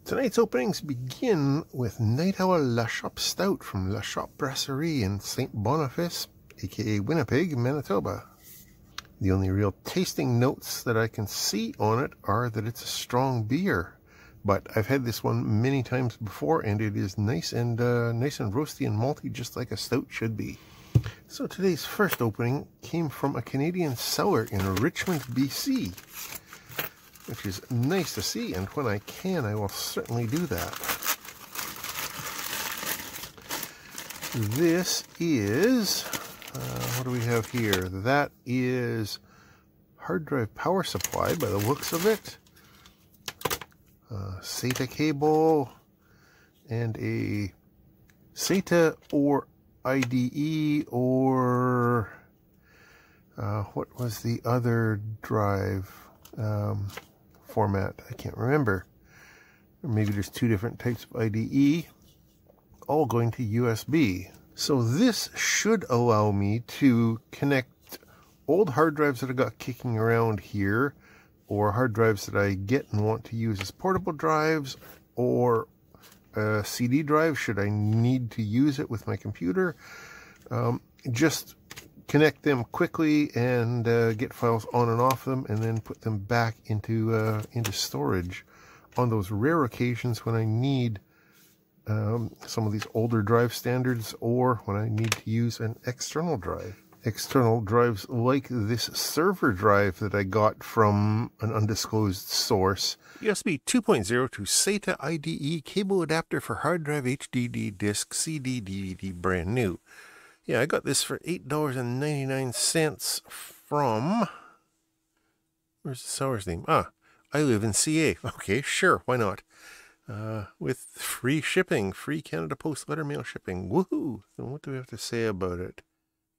Tonight's openings begin with Night Owl La Chope Stout from La Chope Brasserie in St. Boniface, aka Winnipeg, Manitoba. The only real tasting notes that I can see on it are that it's a strong beer. But I've had this one many times before, and it is nice and roasty and malty, just like a stout should be. So today's first opening came from a Canadian cellar in Richmond, BC, which is nice to see, and when I can, I will certainly do that. This is, what do we have here? That is hard drive power supply by the looks of it. SATA cable and a SATA or IDE or what was the other drive format? I can't remember. Or maybe there's two different types of IDE, all going to USB. So this should allow me to connect old hard drives that I got kicking around here, or hard drives that I get and want to use as portable drives, or a CD drive should I need to use it with my computer. Just connect them quickly and get files on and off them, and then put them back into storage on those rare occasions when I need some of these older drive standards, or when I need to use an external drive. External drives like this server drive that I got from an undisclosed source. USB 2.0 to SATA IDE cable adapter for hard drive HDD disk CD DVD, brand new. Yeah, I got this for $8.99 from, where's the seller's name? I live in CA. Okay, sure, why not? With free shipping, free Canada Post letter mail shipping. Woohoo! And what do we have to say about it?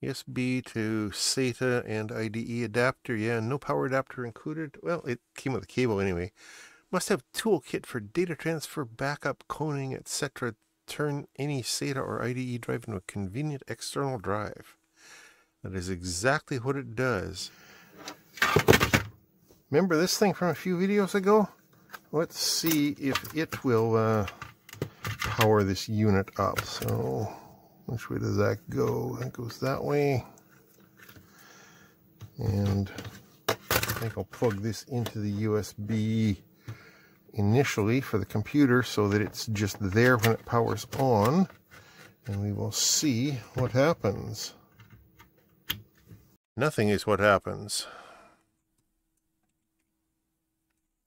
USB to SATA and IDE adapter. Yeah, no power adapter included. Well, it came with a cable anyway. Must have toolkit for data transfer, backup, cloning, etc. Turn any SATA or IDE drive into a convenient external drive. That is exactly what it does. Remember this thing from a few videos ago? Let's see if it will power this unit up. So, which way does that go? That goes that way. And I think I'll plug this into the USB initially for the computer so that it's just there when it powers on. And we will see what happens. Nothing is what happens.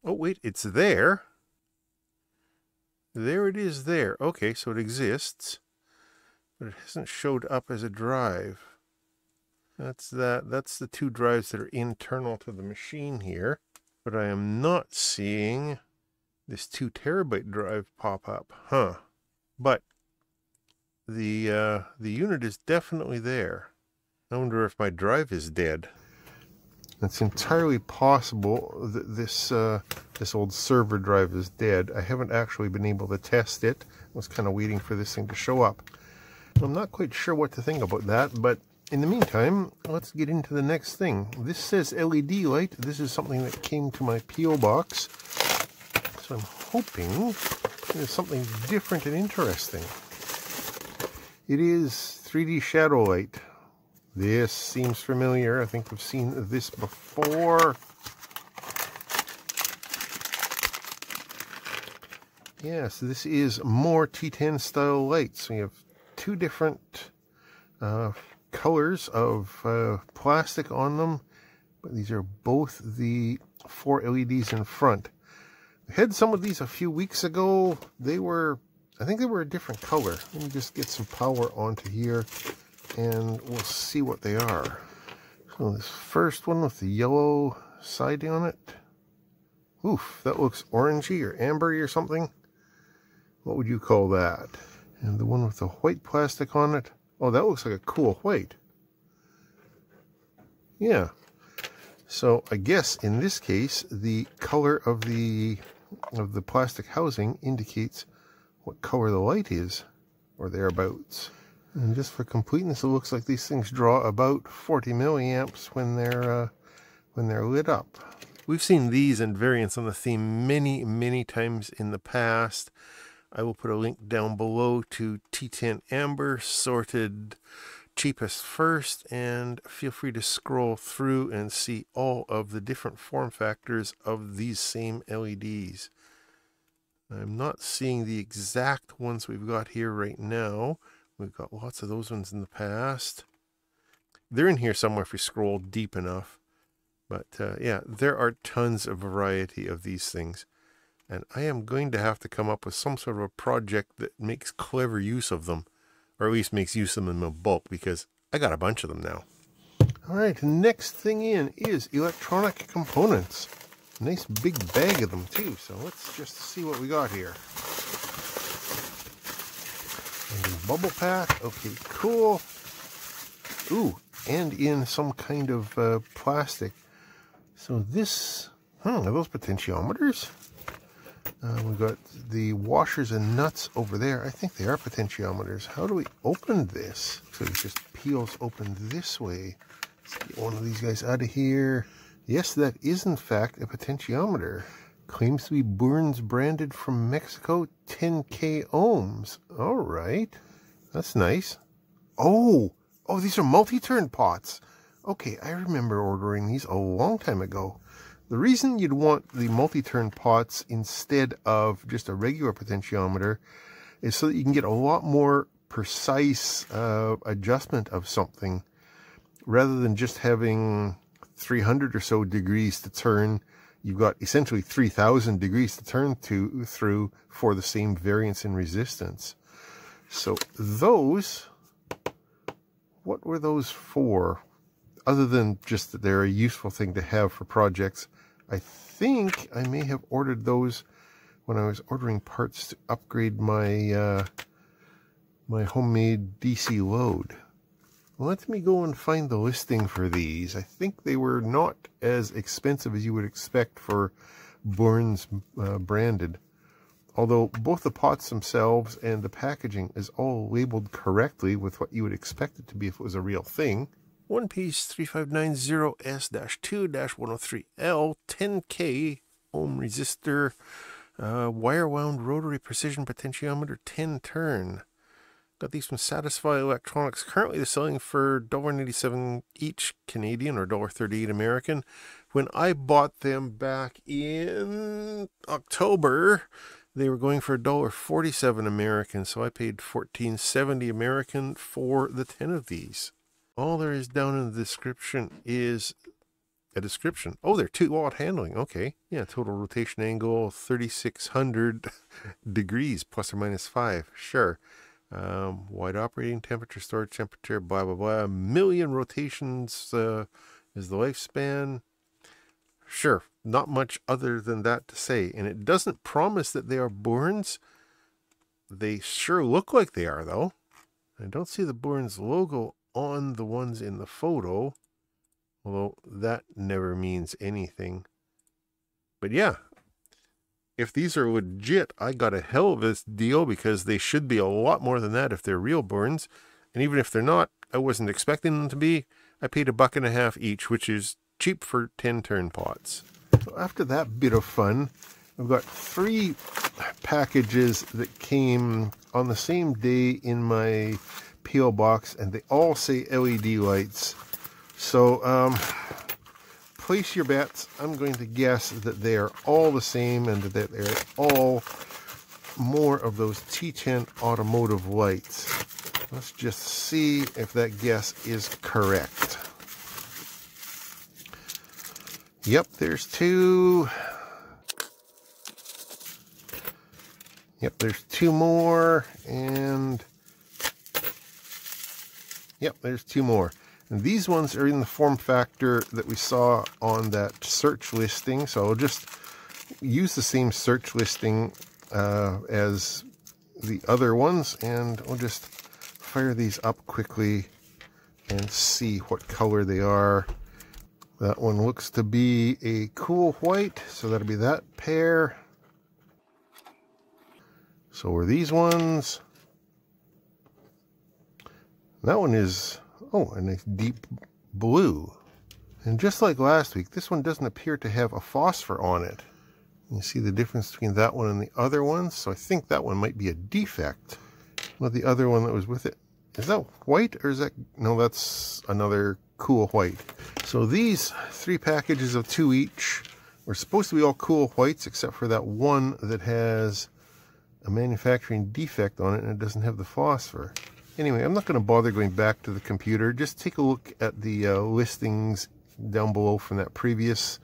Oh, wait, it's there. There it is there. Okay, so it exists. But it hasn't showed up as a drive. That's the two drives that are internal to the machine here. But I am not seeing this 2 terabyte drive pop up. Huh. But the unit is definitely there. I wonder if my drive is dead. It's entirely possible that this old server drive is dead. I haven't actually been able to test it. I was kind of waiting for this thing to show up. I'm not quite sure what to think about that, but in the meantime, let's get into the next thing. This says LED light. This is something that came to my P.O. box. So I'm hoping there's something different and interesting. It is 3D shadow light. This seems familiar. I think we've seen this before. Yes, this is more T10 style lights. We have two different colors of plastic on them, but these are both the 4 LEDs in front. We had some of these a few weeks ago. I think they were a different color. Let me just get some power onto here, and we'll see what they are. So this first one with the yellow siding on it. Oof, that looks orangey or ambery or something. What would you call that? And the one with the white plastic on it. Oh, that looks like a cool white. Yeah. So I guess in this case, the color of the plastic housing indicates what color the light is, or thereabouts. And just for completeness, it looks like these things draw about 40 milliamps when they're lit up. We've seen these and variants on the theme many, many times in the past. I will put a link down below to T10 Amber, sorted cheapest first, and feel free to scroll through and see all of the different form factors of these same LEDs. I'm not seeing the exact ones we've got here right now. We've got lots of those ones in the past. They're in here somewhere if you scroll deep enough. But yeah, there are tons of variety of these things. And I am going to have to come up with some sort of a project that makes clever use of them. Or at least makes use of them in bulk, because I got a bunch of them now. Alright, next thing in is electronic components. Nice big bag of them too, so let's just see what we got here. And bubble pack, okay, cool. Ooh, and in some kind of plastic. So this, are those potentiometers? We've got the washers and nuts over there. I think they are potentiometers. How do we open this? So it just peels open this way. Let's get one of these guys out of here. Yes, that is in fact a potentiometer. Claims to be Burns branded from Mexico, 10K ohms. All right, that's nice. Oh, these are multi-turn pots. Okay, I remember ordering these a long time ago. The reason you'd want the multi-turn pots instead of just a regular potentiometer is so that you can get a lot more precise adjustment of something, rather than just having 300 or so degrees to turn. You've got essentially 3,000 degrees to turn through for the same variance in resistance. So those, what were those for? Other than just that they're a useful thing to have for projects. I think I may have ordered those when I was ordering parts to upgrade my my homemade DC load. Let me go and find the listing for these. I think they were not as expensive as you would expect for Burns branded. Although both the pots themselves and the packaging is all labeled correctly with what you would expect it to be if it was a real thing. One piece 3590S-2-103L 10K ohm resistor, Wirewound Rotary Precision Potentiometer 10 turn. Got these from Satisfy Electronics. Currently they're selling for $1.87 each Canadian or $1.38 American. When I bought them back in October, they were going for $1.47 American, so I paid $14.70 American for the 10 of these. All there is down in the description is a description. Oh, they're 2-watt handling. Okay. Yeah, total rotation angle 3,600 degrees, plus or minus 5. Sure. Wide operating temperature, storage temperature, blah, blah, blah. 1,000,000 rotations is the lifespan. Sure. Not much other than that to say. And it doesn't promise that they are Burns. They sure look like they are, though. I don't see the Burns logo on the ones in the photo, although that never means anything. But yeah, if these are legit, I got a hell of a deal, because they should be a lot more than that if they're real Burns. And even if they're not, I wasn't expecting them to be. I paid $1.50 each, which is cheap for 10 turn pots. So after that bit of fun, I've got 3 packages that came on the same day in my P.O. box, and they all say LED lights. So place your bets. I'm going to guess that they are all the same and that they're all more of those T10 automotive lights. Let's just see if that guess is correct. Yep, there's 2. Yep, there's 2 more, and yep, there's 2 more. And these ones are in the form factor that we saw on that search listing. So I'll just use the same search listing as the other ones, and we'll just fire these up quickly and see what color they are. That one looks to be a cool white, so that'll be that pair. So are these ones. That one is, oh, a nice deep blue. And just like last week, this one doesn't appear to have a phosphor on it. You see the difference between that one and the other one? So I think that one might be a defect. Well, the other one that was with it, is that white or is that... No, that's another cool white. So these 3 packages of 2 each were supposed to be all cool whites, except for that one that has a manufacturing defect on it and it doesn't have the phosphor. Anyway, I'm not going to bother going back to the computer. Just take a look at the listings down below from that previous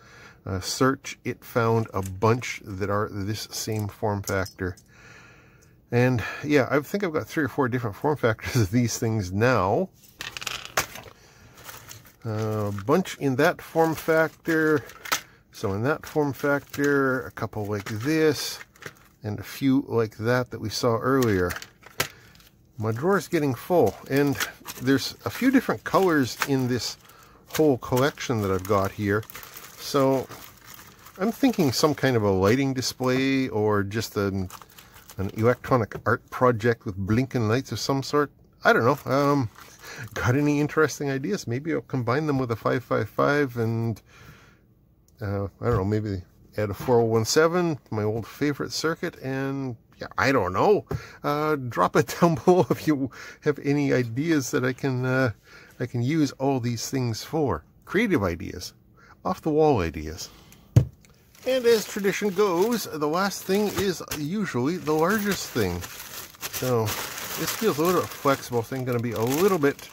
search. It found a bunch that are this same form factor. And yeah, I think I've got 3 or 4 different form factors of these things now. A bunch in that form factor. So in that form factor, a couple like this, and a few like that we saw earlier. My drawer's getting full, and there's a few different colors in this whole collection that I've got here. So I'm thinking some kind of a lighting display or just an electronic art project with blinking lights of some sort. I don't know. Got any interesting ideas? Maybe I'll combine them with a 555 and I don't know, maybe add a 4017, my old favorite circuit, and yeah, I don't know. Drop it down below if you have any ideas that I can use all these things for. Creative ideas, off the wall ideas. And as tradition goes, the last thing is usually the largest thing. So this feels a little bit flexible, so I'm going to be a little bit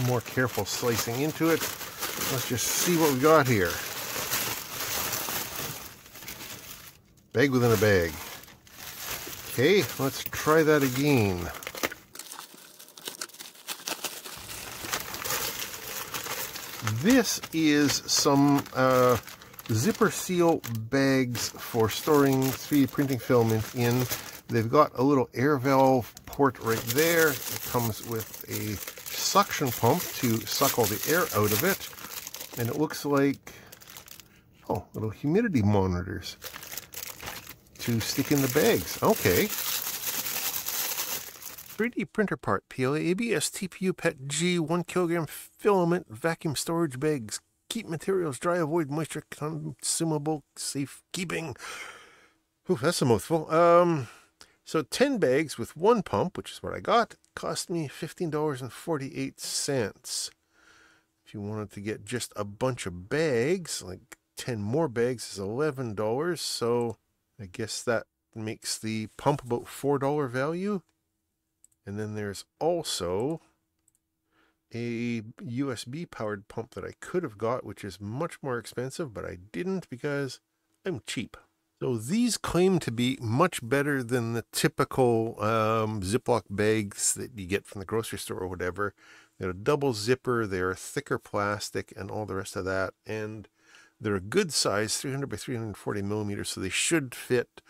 more careful slicing into it. Let's just see what we got here. Bag within a bag. Okay, let's try that again. This is some zipper seal bags for storing 3D printing filament in. They've got a little air valve port right there. It comes with a suction pump to suck all the air out of it. And it looks like, oh, little humidity monitors to stick in the bags. Okay. 3D printer part, PLA, ABS, TPU, PETG, 1 kilogram filament, vacuum storage bags. Keep materials dry, avoid moisture, consumable, safekeeping. Ooh, that's a mouthful. So 10 bags with 1 pump, which is what I got, cost me $15.48. If you wanted to get just a bunch of bags, like 10 more bags is $11. So I guess that makes the pump about $4 value. And then there's also a USB powered pump that I could have got, which is much more expensive, but I didn't because I'm cheap. So these claim to be much better than the typical Ziploc bags that you get from the grocery store or whatever. They're a double zipper, they're thicker plastic and all the rest of that. And they're a good size, 300 by 340 millimeters, so they should fit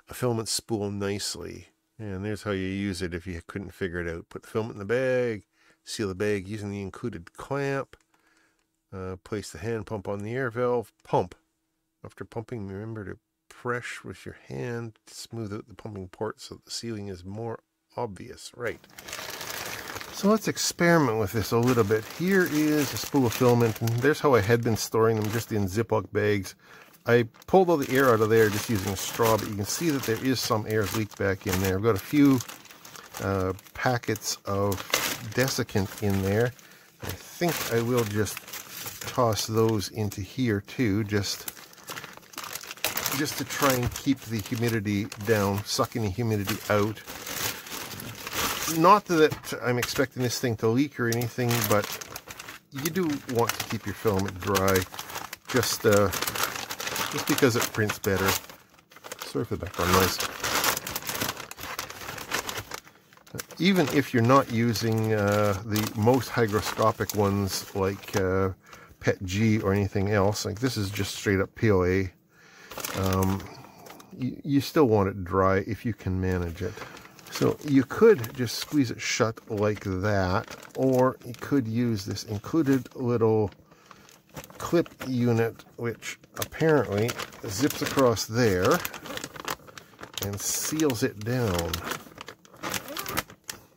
a filament spool nicely. And there's how you use it if you couldn't figure it out. Put the filament in the bag, seal the bag using the included clamp, place the hand pump on the air valve, pump. After pumping, remember to press with your hand to smooth out the pumping port so the sealing is more obvious. Right. So let's experiment with this a little bit. Here is a spool of filament, and there's how I had been storing them, just in Ziploc bags. I pulled all the air out of there just using a straw, but you can see that there is some air leaked back in there. I've got a few packets of desiccant in there. I think I will just toss those into here too, just to try and keep the humidity down, sucking the humidity out. Not that I'm expecting this thing to leak or anything, but you do want to keep your filament dry, just because it prints better. Sorry for the background noise. Even if you're not using the most hygroscopic ones like PETG or anything else, like this is just straight up PLA, you still want it dry if you can manage it. So you could just squeeze it shut like that, or you could use this included little clip unit, which apparently zips across there and seals it down,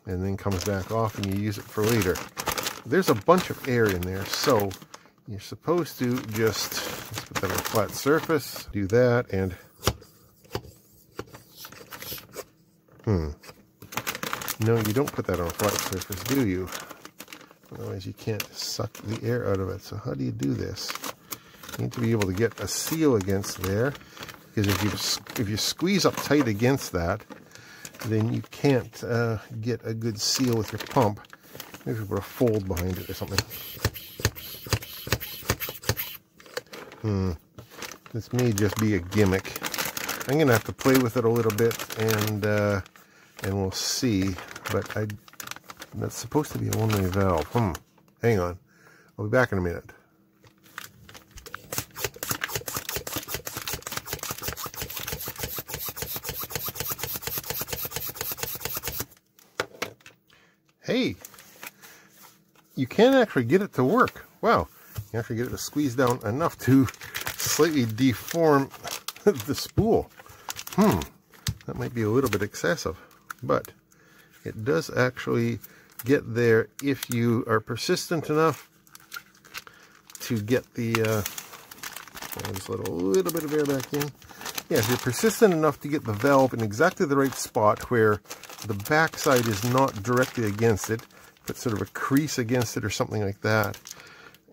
and then comes back off and you use it for later. There's a bunch of air in there, so you're supposed to just, let's put that on a flat surface, do that, and no, you don't put that on a flat surface, do you? Otherwise you can't suck the air out of it. So how do you do this? You need to be able to get a seal against there, because if you squeeze up tight against that, then you can't get a good seal with your pump. Maybe put a fold behind it or something. This may just be a gimmick. I'm gonna have to play with it a little bit, and we'll see. But that's supposed to be a one-way valve. Hang on. I'll be back in a minute. Hey, you can actually get it to work. Wow, you actually get it to squeeze down enough to slightly deform the spool. That might be a little bit excessive, but it does actually get there if you are persistent enough to get the, just let a little bit of air back in. Yeah, if you're persistent enough to get the valve in exactly the right spot where the backside is not directly against it, put sort of a crease against it or something like that,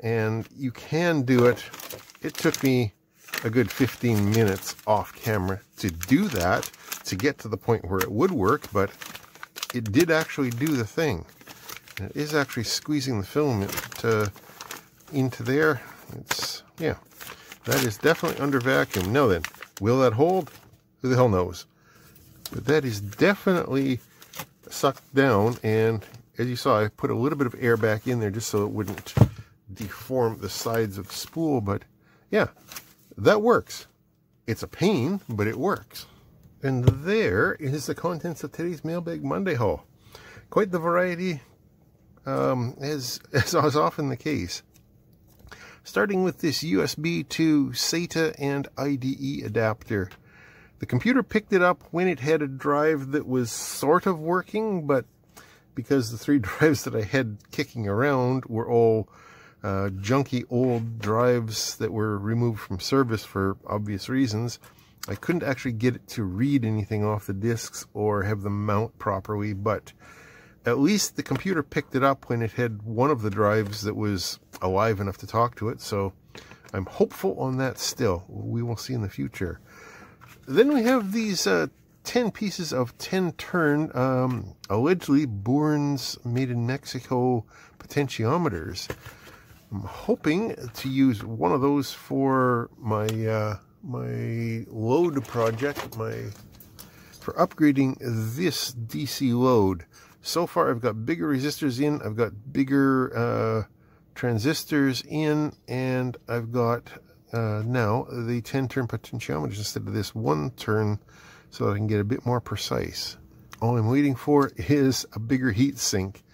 and you can do it. It took me a good 15 minutes off camera to do that, to get to the point where it would work, but it did actually do the thing. And it is actually squeezing the filament into there. Yeah, that is definitely under vacuum. Now then, will that hold? Who the hell knows? But that is definitely sucked down, and as you saw, I put a little bit of air back in there just so it wouldn't deform the sides of the spool. But yeah, that works. It's a pain, but it works. And there is the contents of today's Mailbag Monday haul. Quite the variety, as is often the case. Starting with this USB to SATA and IDE adapter. The computer picked it up when it had a drive that was sort of working, but because the 3 drives that I had kicking around were all junky old drives that were removed from service for obvious reasons, I couldn't actually get it to read anything off the discs or have them mount properly. But at least the computer picked it up when it had one of the drives that was alive enough to talk to it, so I'm hopeful on that still. We will see in the future. Then we have these 10 pieces of 10-turn, allegedly Bourne's made in Mexico potentiometers. I'm hoping to use one of those for my my load project, for upgrading this DC load. So far I've got bigger resistors in, I've got bigger transistors in, and I've got now the 10-turn potentiometers instead of this 1-turn, so that I can get a bit more precise. All I'm waiting for is a bigger heat sink,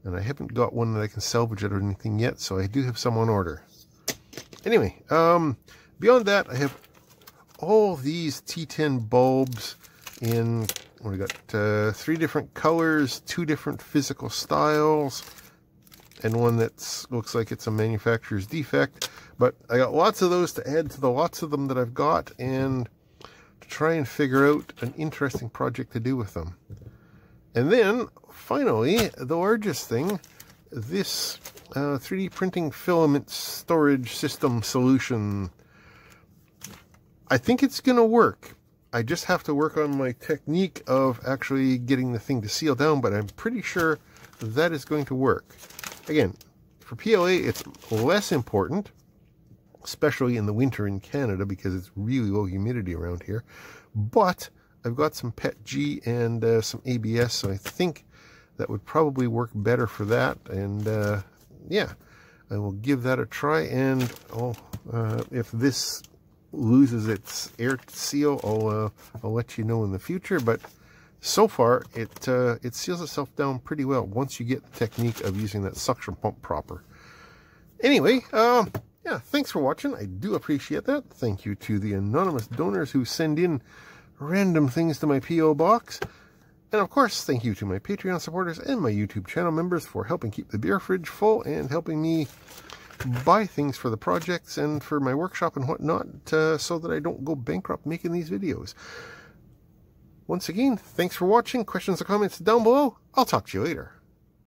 and I haven't got one that I can salvage it or anything yet, so I do have some on order. Anyway, beyond that, I have all these T10 bulbs in, we got 3 different colors, 2 different physical styles, and one that looks like it's a manufacturer's defect. But I got lots of those to add to the lots of them that I've got, and to try and figure out an interesting project to do with them. And then, finally, the largest thing, this 3D printing filament storage system solution. I think it's going to work. I just have to work on my technique of actually getting the thing to seal down, but I'm pretty sure that is going to work. Again, for PLA, it's less important, especially in the winter in Canada, because it's really low humidity around here. But I've got some PETG and some ABS, so I think that would probably work better for that. And yeah, I will give that a try. And if this loses its air seal, I'll let you know in the future. But so far, it seals itself down pretty well once you get the technique of using that suction pump proper. Anyway, yeah, thanks for watching. I do appreciate that. Thank you to the anonymous donors who send in random things to my P.O. box. And of course, thank you to my Patreon supporters and my YouTube channel members for helping keep the beer fridge full and helping me buy things for the projects and for my workshop and whatnot, so that I don't go bankrupt making these videos. Once again, thanks for watching. Questions or comments down below. I'll talk to you later.